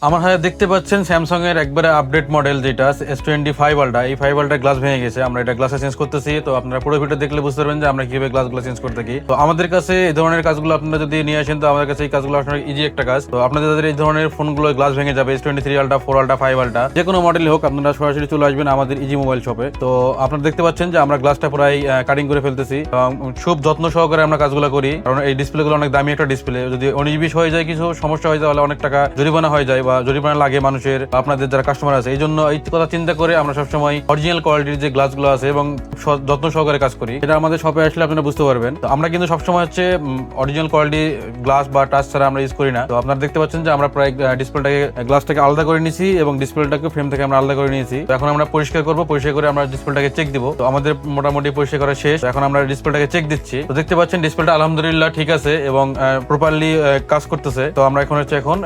আমার হাতে দেখতে পাচ্ছেন স্যামসাং এর একবারে আপডেট মডেল যেটা S25 আলট্রা। এই 5 আলট্রা গ্লাস ভেঙে গেছে, আমরা এটা গ্লাসে চেঞ্জ করতেছি। তো আপনারা পুরো ভিডিও দেখলে বুঝতে পারবেন যে আমরা কিভাবে গ্লাসগুলো চেঞ্জ করে থাকি। তো আমাদের কাছে এই ধরনের কাজগুলো আপনারা যদি নিয়ে আসেন, তো আমাদের কাছে এই কাজগুলো আপনার ইজি একটা কাজ। তো আপনাদের যাদের এই ধরনের ফোনগুলো গ্লাস ভেঙে যাবে, S23 আলট্রা, 4 আলট্রা, 5 আলট্রা, যে কোনো মডেলই হোক, আপনারা সরাসরি চলে আসবেন আমাদের ইজি মোবাইল শপে। তো আপনারা দেখতে পাচ্ছেন যে আমরা গ্লাসটা প্রায় কাটিং করে ফেলতেছি। খুব যত্ন সহকারে আমরা কাজগুলো করি, কারণ এই ডিসপ্লেগুলো অনেক দামি একটা ডিসপ্লে। যদি 19-20 হয়ে যায়, কিছু সমস্যা হয়ে যায়, তাহলে অনেক টাকা জরিমানা হয়ে যায় বা জরিমানা লাগে মানুষের, আপনাদের যারা কাস্টমার আছে। এই জন্য এই কথা চিন্তা করে আমরা সবসময় অরিজিনাল কোয়ালিটির যে গ্লাসগুলো আছে এবং যত্ন সহকারে কাজ করি। এটা আমাদের শপে আসলে আপনারা বুঝতে পারবেন। তো আমরা কিন্তু সবসময় হচ্ছে অরিজিনাল কোয়ালিটি গ্লাস বা টাচ ছাড়া আমরা ইউজ করি না। তো আপনারা দেখতে পাচ্ছেন যে আমরা প্রায় গ্লাসটাকে আলাদা করে নিয়েছি এবং ডিসপ্লেটাকে ফ্রেম থেকে আমরা আলাদা করে নিয়েছি। তো এখন আমরা পরিষ্কার করবো, পরিষ্কার করে আমরা ডিসপ্লেটাকে চেক দিব। তো আমাদের মোটামুটি পরিষ্কার করা শেষ। এখন আমরা ডিসপ্লেটাকে চেক দিচ্ছি। তো দেখতে পাচ্ছেন ডিসপ্লেটা আলহামদুলিল্লাহ ঠিক আছে এবং প্রপারলি কাজ করতেছে। তো আমরা এখন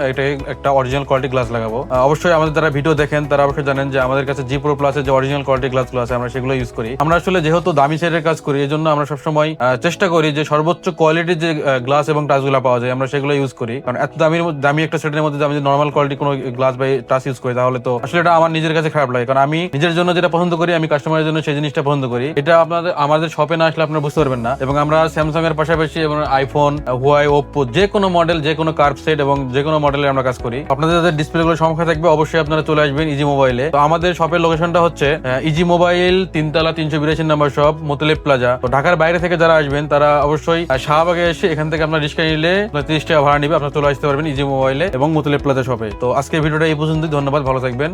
এটা একটা অরিজিনাল কোয়ালিটি গ্লাস লাগাবো। অবশ্যই আমাদের যারা ভিডিও দেখেন তারা অবশ্যই জানেন যে আমাদের কাছে G Pro Plus এর যে অরিজিনাল কোয়ালিটি গ্লাসগুলো আছে, আমরা সেগুলো ইউজ করি। আমরা আসলে যেহেতু দামি সাইডের কাজ করি, এই জন্য আমরা সবসময় চেষ্টা করি যে সর্বোচ্চ কোয়ালিটির যে গ্লাস এবং টাচগুলো পাওয়া যায় আমরা সেগুলো ইউজ করি। কারণ এত দামি একটা সেটের মধ্যে আমি যদি নর্মাল কোয়ালিটি কোনো গ্লাস বা টাচ ইউজ করি, তাহলে তো আসলে এটা আমার নিজের কাছে খারাপ লাগে। কারণ আমি নিজের জন্য যেটা পছন্দ করি, আমি কাস্টমারের জন্য সেই জিনিসটা পছন্দ করি। এটা আমাদের শপে না আসলে আপনারা বুঝতে পারবেন না। এবং আমরা স্যামসাং এর পাশাপাশি এবং আইফোন, হুয়াই, ওপ্পো, যে কোনো মডেল, যে কোনো কার্ভ সেট এবং যে কোনো মডেলের আমরা কাজ করি। আপনাদের যাদের ডিসপ্লে গুলো সমস্যা থাকবে, অবশ্যই আপনারা চলে আসবেন ইজি মোবাইলে। তো আমাদের শপের লোকেশনটা হচ্ছে ইজি মোবাইল, 3 তলা, 382 নম্বর শপ, মোতলেব প্লাজা। তো ঢাকার বাইরে থেকে যারা আসবেন তারা অবশ্যই শাহবাগে এসে এখান থেকে আপনার রিক্সা নিলে 30 টাকা ভাড়া নিবে, আপনারা চলে আসতে পারবেন ইজি মোবাইলে এবং মোতলেব প্লাজা শপে। তো আজকের ভিডিওটা এই পর্যন্তই। ধন্যবাদ, ভালো থাকবেন।